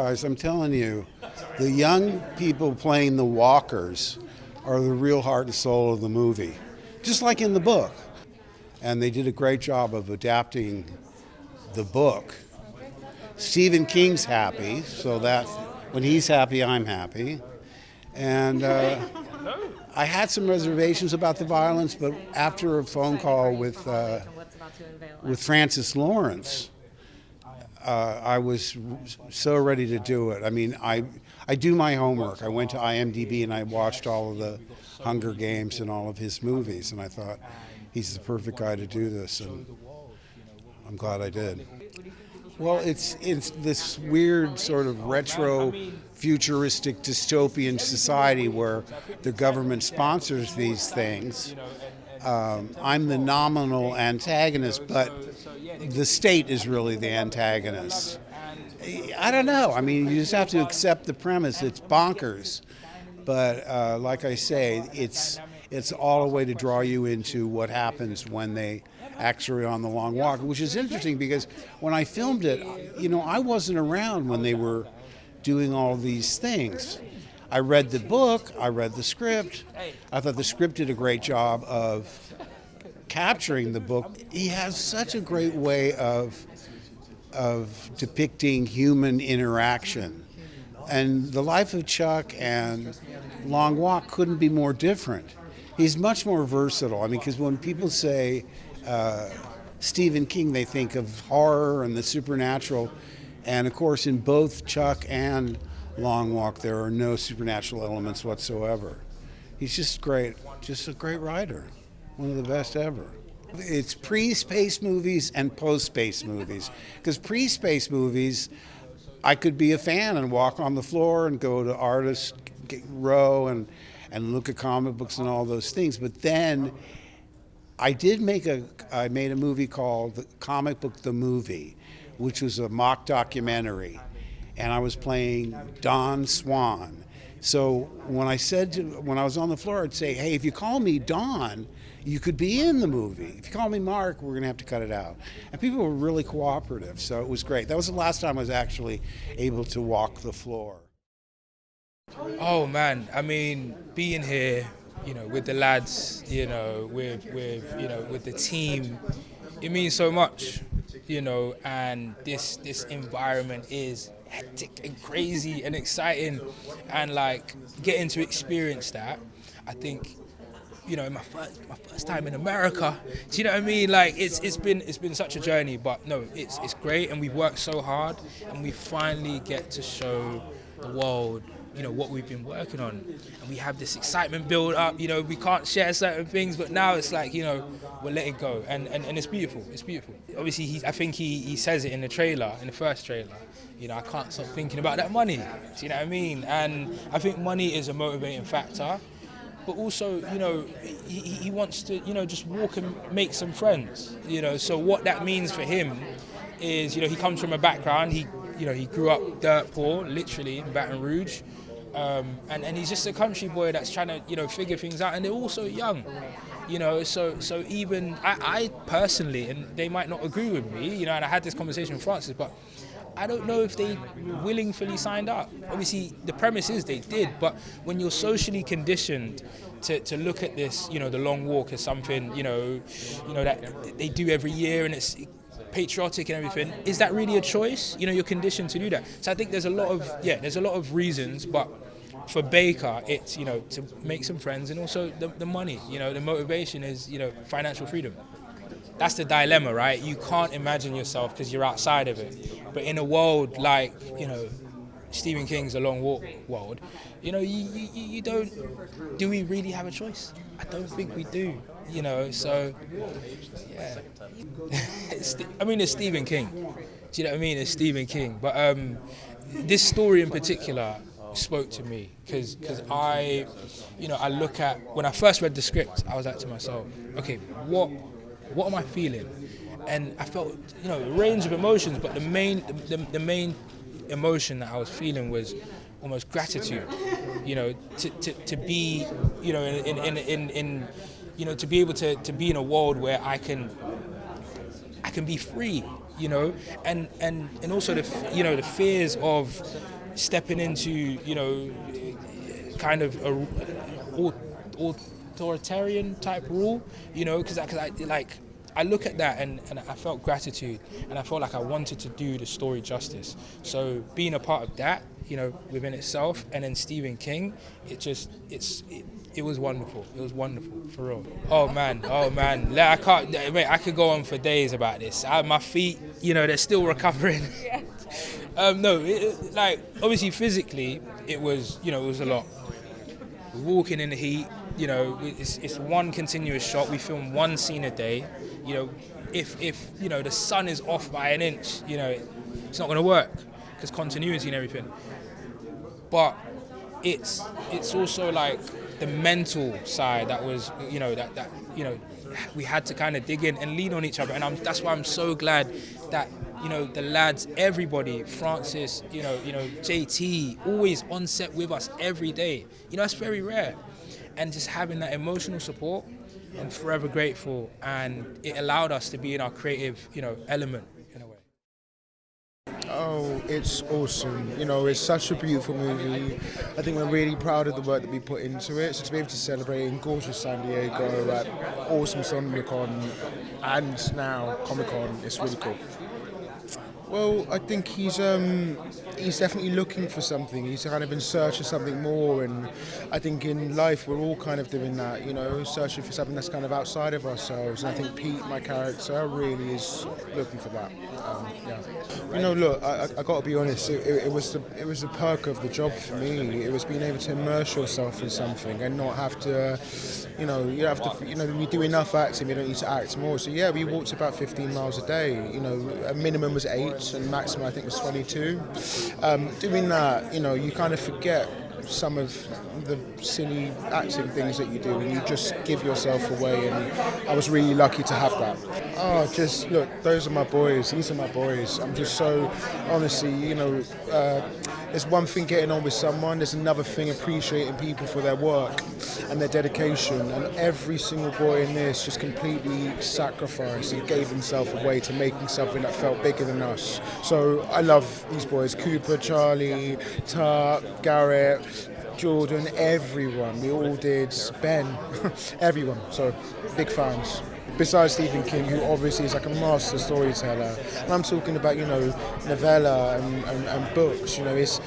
guys, I'm telling you, the young people playing the walkers are the real heart and soul of the movie, just like in the book. And they did a great job of adapting the book. Stephen King's happy, so that when he's happy, I'm happy. And I had some reservations about the violence, but after a phone call with Francis Lawrence, I was so ready to do it. I mean, I do my homework. I went to IMDb and I watched all of the Hunger Games and all of his movies, and I thought he's the perfect guy to do this, and I'm glad I did. Well, it's this weird sort of retro, futuristic, dystopian society where the government sponsors these things. I'm the nominal antagonist, but the state is really the antagonist. I don't know. I mean, you just have to accept the premise. It's bonkers. But like I say, it's all a way to draw you into what happens when they actually are on the long walk, which is interesting because when I filmed it, I wasn't around when they were doing all these things. I read the book, I read the script. I thought the script did a great job of capturing the book. He has such a great way of depicting human interaction. And The Life of Chuck and Long Walk couldn't be more different. He's much more versatile. I mean, because when people say Stephen King, they think of horror and the supernatural. And of course, in both Chuck and Long Walk, there are no supernatural elements whatsoever. He's just great, just a great writer, one of the best ever. It's pre-space movies and post-space movies. Because pre-space movies, I could be a fan and walk on the floor and go to Artist Row and look at comic books and all those things. But then I made a movie called The Comic Book The Movie, which was a mock documentary. And I was playing Don Swan. So when I was on the floor, I'd say, hey, if you call me Don, you could be in the movie. If you call me Mark, we're going to have to cut it out. And people were really cooperative, so it was great. That was the last time I was actually able to walk the floor. Oh man, I mean, being here, with the lads, with the team, it means so much, and this environment is hectic and crazy and exciting, and like getting to experience that, I think, in my first time in America, do you know what I mean? Like it's been such a journey, but no, it's great, and we've worked so hard, and we finally get to show the world, what we've been working on, and we have this excitement build up. We can't share certain things, but now it's like, we'll let it go, and it's beautiful. It's beautiful. Obviously, I think he says it in the trailer, in the first trailer. I can't stop thinking about that money. Do you know what I mean? And I think money is a motivating factor. But also, he wants to, just walk and make some friends. So what that means for him is, he comes from a background. He grew up dirt poor, literally in Baton Rouge, and he's just a country boy that's trying to, figure things out. And they're also young, So even I personally, and they might not agree with me, and I had this conversation with Francis, but I don't know if they willingly signed up. Obviously, the premise is they did, but when you're socially conditioned to look at this, the long walk as something, that they do every year and it's patriotic and everything, is that really a choice? You're conditioned to do that. So I think there's a lot of reasons, but for Baker, it's, to make some friends, and also the money, the motivation is, financial freedom. That's the dilemma, right? You can't imagine yourself because you're outside of it. But in a world like, Stephen King's A Long Walk world, you don't, do we really have a choice? I don't think we do, so, yeah. It's Stephen King. Do you know what I mean? It's Stephen King. But this story in particular spoke to me because I look at, when I first read the script, I was like to myself, okay, what am I feeling? And I felt, a range of emotions, but the main emotion that I was feeling was almost gratitude, to be, to be able to be in a world where I can be free, and also the fears of, stepping into, you know, kind of a authoritarian type rule, you know, because I look at that and I felt gratitude, and I felt like I wanted to do the story justice. So being a part of that, you know, within itself, and then Stephen King, it was wonderful. It was wonderful, for real. Oh man. I could go on for days about this. My feet, you know, they're still recovering. No, like obviously physically, it was a lot. Walking in the heat, you know, it's one continuous shot. We film one scene a day. You know, if you know the sun is off by an inch, you know, it's not going to work because continuity and everything. But it's also like the mental side that was, you know, that you know, we had to kind of dig in and lean on each other, and that's why I'm so glad that, you know, the lads, everybody, Francis, you know, JT, always on set with us every day. You know, that's very rare. And just having that emotional support, I'm forever grateful. And it allowed us to be in our creative, you know, element in a way. Oh, it's awesome. You know, it's such a beautiful movie. I think we're really proud of the work that we put into it. So to be able to celebrate in gorgeous San Diego at awesome Con and now Comic-Con, it's really cool. Well, I think he's definitely looking for something. He's kind of in search of something more, and I think in life we're all kind of doing that, you know, searching for something that's kind of outside of ourselves. And I think Pete, my character, really is looking for that. Yeah. You know, look, I got to be honest. It was the perk of the job for me. It was being able to immerse yourself in something and not have to, you we do enough acting. We don't need to act more. So yeah, we walked about 15 miles a day. You know, a minimum was 8. And maximum I think was 22. Doing that, you know, you kind of forget some of the silly acting things that you do, and you just give yourself away, and I was really lucky to have that. Oh, just look, those are my boys, these are my boys. I'm just so, honestly, you know, there's one thing getting on with someone, there's another thing appreciating people for their work and their dedication, and every single boy in this just completely sacrificed and gave himself away to making something that felt bigger than us. So I love these boys, Cooper, Charlie, Tuck, Garrett, Jordan, everyone. We all did, Ben, everyone. So big fans. Besides Stephen King, who obviously is like a master storyteller, and I'm talking about, you know, novella and books. You know, he's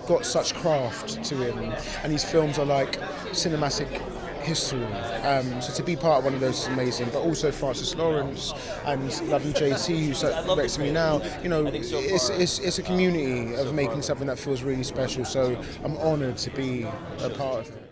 got such craft to him, and his films are like cinematic history. So to be part of one of those is amazing. But also Francis Lawrence and loving JT, who's next to me now. You know, it's a community of making something that feels really special. So I'm honoured to be a part of it.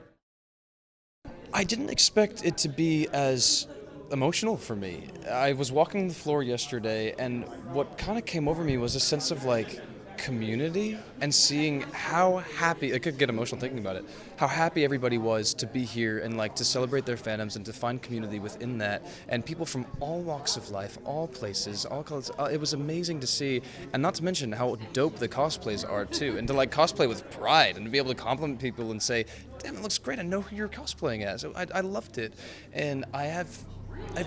I didn't expect it to be as emotional for me. I was walking the floor yesterday, and what kind of came over me was a sense of like community, and seeing how happy, I could get emotional thinking about it, how happy everybody was to be here and like to celebrate their fandoms and to find community within that, and people from all walks of life, all places, all colors. It was amazing to see, and not to mention how dope the cosplays are too, and to like cosplay with pride and to be able to compliment people and say, damn, it looks great, I know who you're cosplaying as. So I loved it, and I've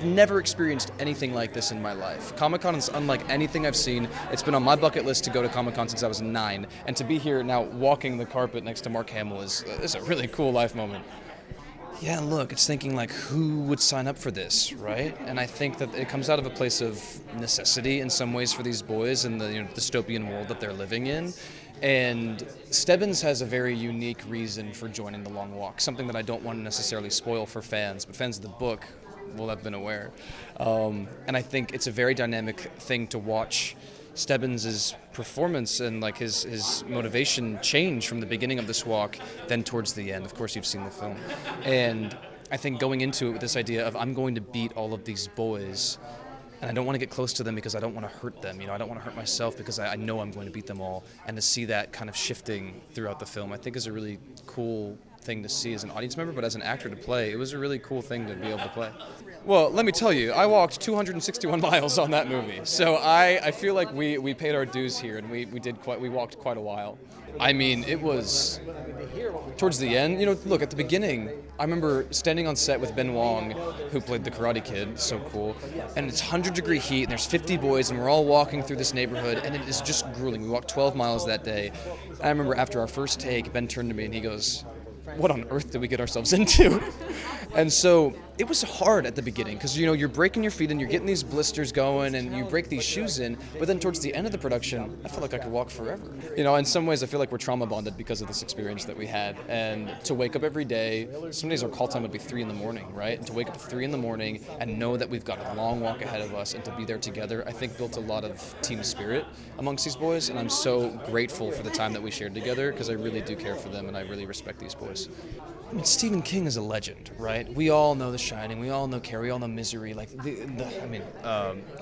never experienced anything like this in my life. Comic-Con is unlike anything I've seen. It's been on my bucket list to go to Comic-Con since I was 9, and to be here now walking the carpet next to Mark Hamill is a really cool life moment. Yeah, look, it's thinking like, who would sign up for this, right? And I think that it comes out of a place of necessity in some ways for these boys in the dystopian world that they're living in. And Stebbins has a very unique reason for joining the Long Walk, something that I don't want to necessarily spoil for fans, but fans of the book will have been aware. And I think it's a very dynamic thing to watch Stebbins' performance and like his motivation change from the beginning of this walk then towards the end. Of course, you've seen the film. And I think going into it with this idea of I'm going to beat all of these boys, and I don't want to get close to them because I don't want to hurt them. I don't want to hurt myself because I know I'm going to beat them all. And to see that kind of shifting throughout the film, I think is a really cool thing to see as an audience member, but as an actor to play, it was a really cool thing to be able to play. Well, let me tell you, I walked 261 miles on that movie, so I feel like we paid our dues here, and we walked quite a while. I mean, it was towards the end. Look, at the beginning, I remember standing on set with Ben Wang, who played the Karate Kid, so cool, and it's 100-degree heat, and there's 50 boys, and we're all walking through this neighborhood, and it is just grueling. We walked 12 miles that day. I remember after our first take, Ben turned to me and he goes, "What on earth did we get ourselves into?" And so it was hard at the beginning because, you're breaking your feet and you're getting these blisters going and you break these shoes in. But then towards the end of the production, I felt like I could walk forever. In some ways, I feel like we're trauma bonded because of this experience that we had. And to wake up every day, some days our call time would be 3 a.m, right? And to wake up at 3 a.m. and know that we've got a long walk ahead of us and to be there together, I think built a lot of team spirit amongst these boys. And I'm so grateful for the time that we shared together because I really do care for them and I really respect these boys. I mean, Stephen King is a legend, right? We all know The Shining, we all know Carrie, we all know Misery. Like,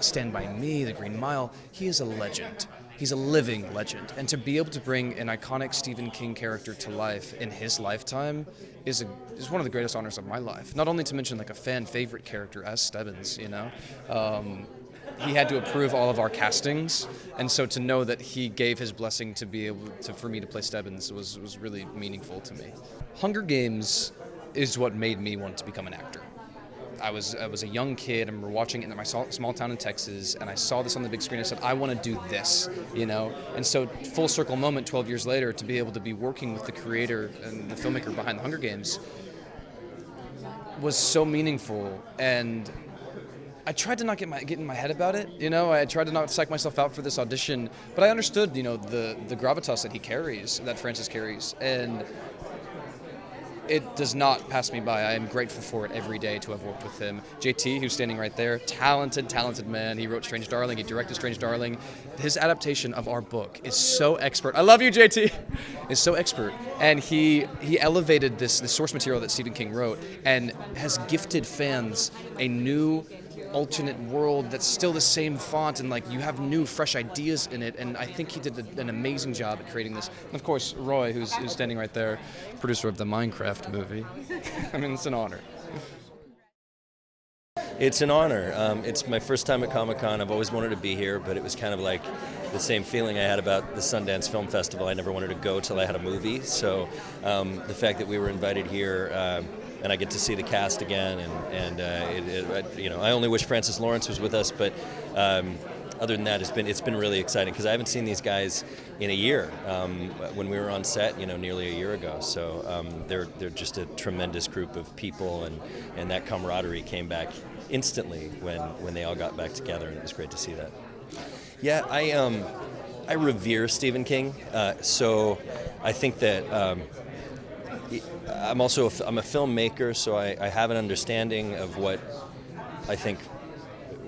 Stand By Me, The Green Mile. He is a legend. He's a living legend. And to be able to bring an iconic Stephen King character to life in his lifetime is one of the greatest honors of my life. Not only to mention like a fan favorite character as Stebbins, he had to approve all of our castings, and so to know that he gave his blessing to be able to, for me to play Stebbins was really meaningful to me. Hunger Games is what made me want to become an actor. I was a young kid. I remember watching it in my small town in Texas, and I saw this on the big screen. I said, I want to do this, And so, full circle moment, 12 years later, to be able to be working with the creator and the filmmaker behind the Hunger Games was so meaningful. And I tried to not get in my head about it, I tried to not psych myself out for this audition, but I understood, the gravitas that he carries, that Francis carries, and it does not pass me by. I am grateful for it every day to have worked with him. JT, who's standing right there, talented man. He wrote Strange Darling, he directed Strange Darling. His adaptation of our book is so expert. I love you, JT! Is so expert. And he elevated this source material that Stephen King wrote and has gifted fans a new alternate world that's still the same font and you have new fresh ideas in it, and I think he did an amazing job at creating this. And of course Roy, who's standing right there, producer of the Minecraft movie. I mean, it's an honor. It's an honor. It's my first time at Comic-Con. I've always wanted to be here, but it was kind of like the same feeling I had about the Sundance Film Festival. I never wanted to go till I had a movie, so the fact that we were invited here and I get to see the cast again, and I only wish Francis Lawrence was with us, but other than that, it's been really exciting because I haven't seen these guys in a year. When we were on set, nearly a year ago. So they're just a tremendous group of people, and that camaraderie came back instantly when they all got back together, and it was great to see that. Yeah, I revere Stephen King, so I think that. I'm a filmmaker, so I have an understanding of what I think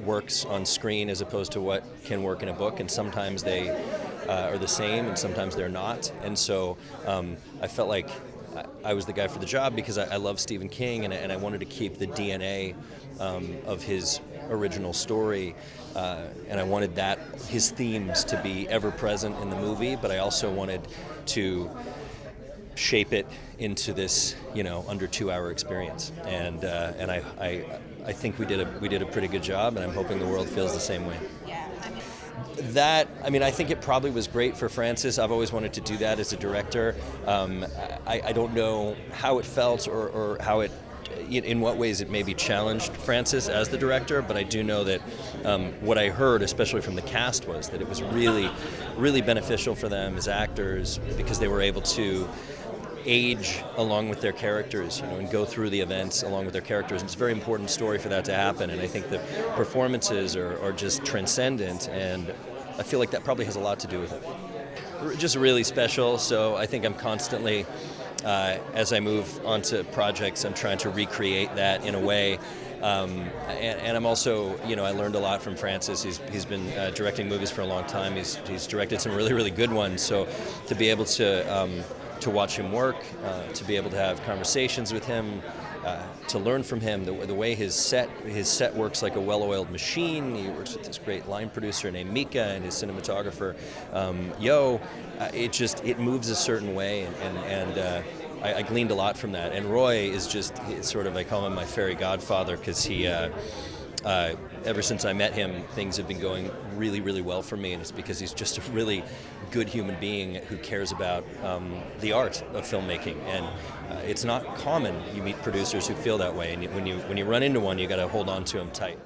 works on screen as opposed to what can work in a book, and sometimes they are the same and sometimes they're not. And so I felt like I was the guy for the job because I love Stephen King, and I wanted to keep the DNA of his original story, and I wanted his themes to be ever present in the movie, but I also wanted to shape it into this, under 2-hour experience, and I think we did a pretty good job, and I'm hoping the world feels the same way. I think it probably was great for Francis. I've always wanted to do that as a director. I don't know how it felt or how it, in what ways it maybe challenged Francis as the director, but I do know that what I heard, especially from the cast, was that it was really, really beneficial for them as actors because they were able to age along with their characters, and go through the events along with their characters. And it's a very important story for that to happen, and I think the performances are just transcendent, and I feel like that probably has a lot to do with it. Just really special, so I think I'm constantly, as I move onto projects, I'm trying to recreate that in a way. And I'm also, I learned a lot from Francis. He's been directing movies for a long time. He's directed some really, really good ones, so to be able to watch him work, to be able to have conversations with him, to learn from him, the way his set works like a well-oiled machine. He works with this great line producer named Mika and his cinematographer, Yo. It moves a certain way, and I gleaned a lot from that. And Roy is just sort of, I call him my fairy godfather, because he, ever since I met him, things have been going really, really well for me, and it's because he's just a really good human being who cares about the art of filmmaking. And it's not common you meet producers who feel that way, and when you run into one, you got to hold on to them tight.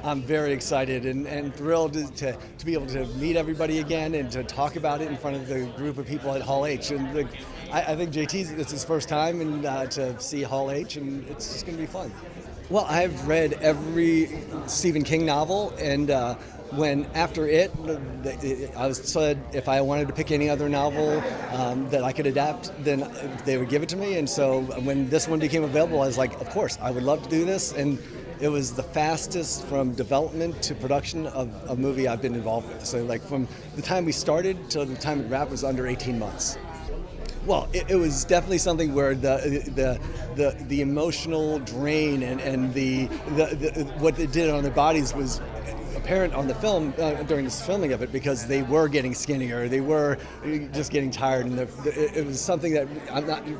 I'm very excited and thrilled to be able to meet everybody again and to talk about it in front of the group of people at Hall H. And I think JT's, it's his first time and to see Hall H, and it's just going to be fun. Well, I've read every Stephen King novel, and when after it, I was said if I wanted to pick any other novel that I could adapt, then they would give it to me. And so when this one became available, I was like, of course, I would love to do this. And it was the fastest from development to production of a movie I've been involved with. So like from the time we started till the time it wrapped was under 18 months. Well, it was definitely something where the emotional drain and the what it did on their bodies was apparent on the film during this filming of it, because they were getting skinnier, they were just getting tired, and it was something that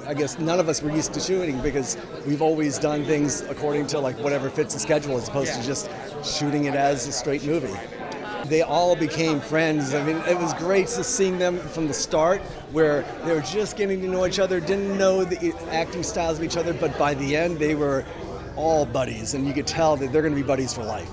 I guess none of us were used to shooting, because we've always done things according to like whatever fits the schedule as opposed to just shooting it as a straight movie. They all became friends. I mean, it was great to seeing them from the start, where they were just getting to know each other, didn't know the acting styles of each other, but by the end they were all buddies, and you could tell that they're going to be buddies for life.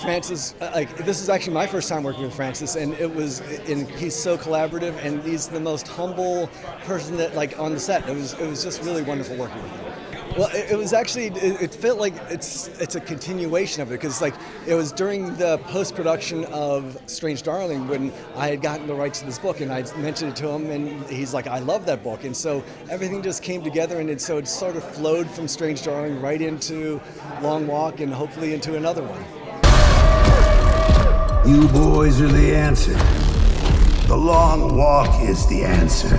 Francis, this is actually my first time working with Francis, and he's so collaborative, and he's the most humble person that on the set. It was just really wonderful working with him. Well, it was actually, it felt like it's a continuation of it, because it was during the post-production of Strange Darling when I had gotten the rights to this book, and I mentioned it to him, and he's like, I love that book. And so everything just came together, and so it sort of flowed from Strange Darling right into Long Walk, and hopefully into another one. You boys are the answer. The Long Walk is the answer.